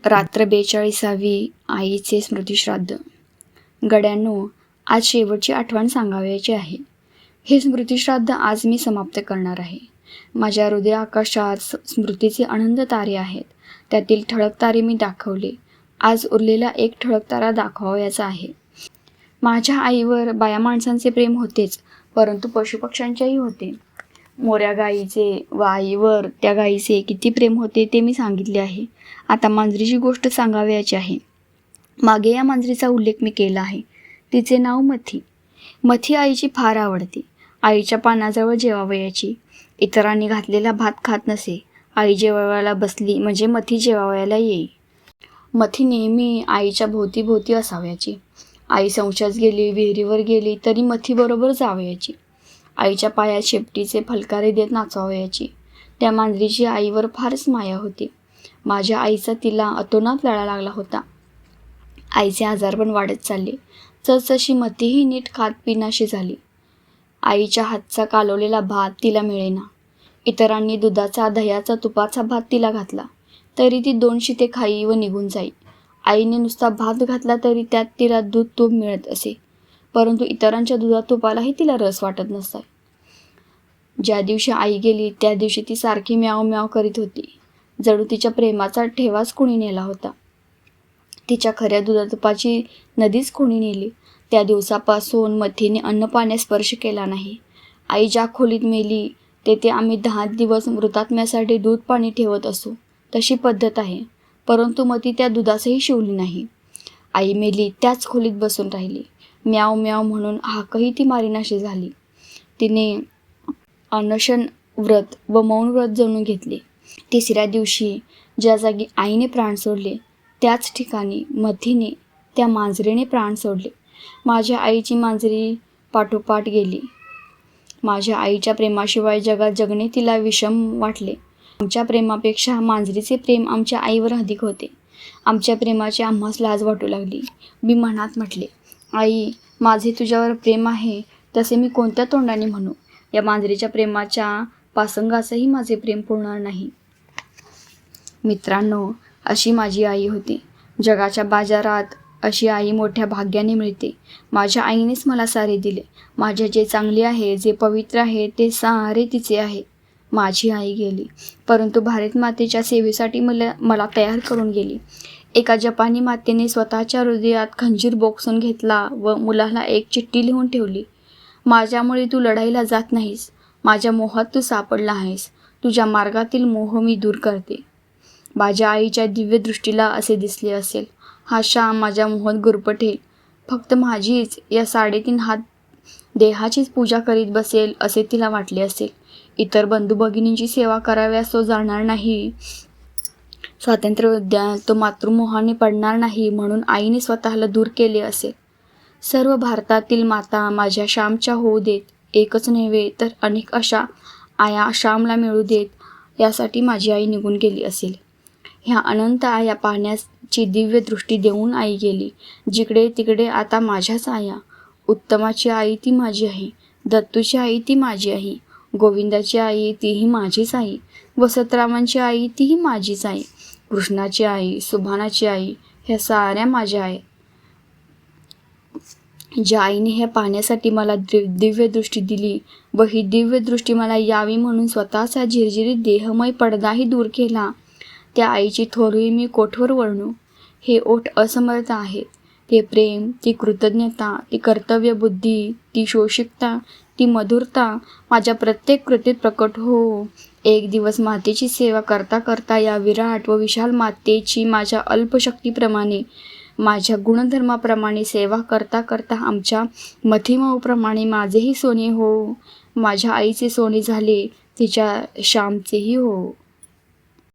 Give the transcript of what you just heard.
रात्र 42वी आईचे स्मृतिश्राद्ध. गड्यांनो, आज शेवटची आठवण सांगावयाची आहे. हे स्मृतिश्राद्ध आज मी समाप्त करणार आहे. माझ्या हृदय आकाशात स्मृतीचे अनंत तारे आहेत. त्यातील ठळक तारे मी दाखवले. आज उरलेला एक ठळक तारा दाखवायचा आहे. माझ्या आईवर बाया माणसांचे प्रेम होतेच, परंतु पशुपक्ष्यांचेही होते. मोऱ्या गाईचे व आईवर त्या गाईचे किती प्रेम होते ते मी सांगितले आहे. आता मांजरीची गोष्ट सांगावयाची आहे. मागे या मांजरीचा उल्लेख मी केला आहे. तिचे नाव मथी. मथी आईची फार आवडते. आईच्या पानाजवळ जेवावयाची. इतरांनी घातलेला भात खात नसे. आई जेवायला बसली म्हणजे मथी जेवायला येई. मथी नेहमी आईच्या भोवती असावयाची. आई संशात गेली, विहिरीवर गेली तरी मथी बरोबर जावयाची. आईच्या पायात शेपटीचे फलकारे देत नाचवावयाची. त्या मांजरीची आईवर फारच माया होती. माझ्या आईचा तिला अतोनात लळा लागला होता. आईचे आजारपण वाढत चालले. जसजशी मथीही नीट खात पिनाशी झाली. आईच्या हातचा कालवलेला भात तिला मिळेना. इतरांनी दुधाचा, दह्याचा, तुपाचा भात तिला घातला तरी ती 2 शिते खाई व निघून जाई. आईने नुसता भात घातला तरी त्यात तिला दूध तूप मिळत असे, परंतु इतरांच्या दुधात तुपालाही तिला रस वाटत नसे. ज्या दिवशी आई गेली त्या दिवशी ती सारखी म्याव म्याव करीत होती. जणू तिच्या प्रेमाचा ठेवाच कोणी नेला होता. तिच्या खऱ्या दुधातुपाची नदीच कोणी नेली. त्या दिवसापासून मथीने अन्न पाण्यास स्पर्श केला नाही. आई ज्या खोलीत मेली तेथे आम्ही 10 दिवस मृतात्म्यासाठी दूध पाणी ठेवत असू, तशी पद्धत आहे. परंतु मथी त्या दुधासही शिवली नाही. आई मेली त्याच खोलीत बसून राहिली. म्याव म्याव म्हणून हाकही ती मारीनाशी झाली. तिने अनशन व्रत व मौन व्रत जणू घेतले. 3ऱ्या दिवशी ज्या जागी आईने प्राण सोडले त्याच ठिकाणी मथीने, त्या मांजरीने प्राण सोडले. माझ्या आईची मांजरी पाठोपाठ गेली. माझ्या आईच्या प्रेमाशिवाय जगात जगणे तिला विषम वाटले. आमच्या प्रेमापेक्षा मांजरीचे प्रेम आमच्या आईवर अधिक होते. आमच्या प्रेमाची आम्हास लाज वाटू लागली. मी मनात म्हटले, आई, माझे तुझ्यावर प्रेम आहे तसे मी कोणत्या तोंडाने म्हणू? या मांजरीच्या प्रेमाच्या पासंगासही माझे प्रेम पुरणार नाही. मित्रांनो, अशी माझी आई होती. जगाच्या बाजारात अशी आई मोठ्या भाग्याने मिळते. माझ्या आईनेच मला सारे दिले. माझे जे चांगले आहे, जे पवित्र आहे ते सारे तिचे आहे. माझी आई गेली, परंतु भारत मातेच्या सेवेसाठी मला तयार करून गेली. एका जपानी मातेने स्वतःच्या हृदयात खंजीर बोगसून घेतला व मुलाला एक चिठ्ठी लिहून ठेवली. माझ्यामुळे तू लढाईला जात नाहीस. माझ्या मोहात तू सापडला आहेस. तुझ्या मार्गातील मोह मी दूर करते. माझ्या आईच्या दिव्य दृष्टीला असे दिसले असेल. हा श्याम माझ्या मोहात गुरफटेल. फक्त माझीच या 3.5 हात देहाचीच पूजा करीत बसेल असे तिला वाटले असेल. इतर बंधू भगिनींची सेवा कराव्यास तो जाणार नाही. स्वातंत्र्य उद्यानात तो मातृमोहाने पडणार नाही म्हणून आईने स्वतःला दूर केले असेल. सर्व भारतातील माता माझ्या श्यामच्या होऊ देत. एकच नव्हे तर अनेक अशा आया श्यामला मिळू देत, यासाठी माझी आई निघून गेली असेल. ह्या अनंत आया पाहण्याची दिव्य दृष्टी देऊन आई गेली. जिकडे तिकडे आता माझ्याच आया. उत्तमाची आई ती माझी आहे. दत्तूची आई ती माझी आहे. गोविंदाची आई तीही माझीच आई. वसंतरामांची आई तीही माझीच आई. कृष्णाची आई, सुभानाची आई ह्या साऱ्या माझ्या आहे. ज्या आईने ह्या पाहण्यासाठी मला दिव्य दृष्टी दिली व ही दिव्य दृष्टी मला यावी म्हणून स्वतःचा झिरझिरीत देहमय पडदाही दूर केला, त्या आईची थोरवी मी कोठवर वर्णू? हे ओठ असमर्थ आहेत. ते प्रेम, ती कृतज्ञता, ती कर्तव्यबुद्धी, ती शोषिकता, ती मधुरता माझ्या प्रत्येक कृतीत प्रकट हो. एक दिवस मातेची सेवा करता करता या विराट व विशाल मातेची माझ्या अल्पशक्तीप्रमाणे, माझ्या गुणधर्माप्रमाणे सेवा करता करता आमच्या मथीमाऊप्रमाणे माझेही सोने हो. माझ्या आईचे सोने झाले, तिच्या श्यामचेही हो.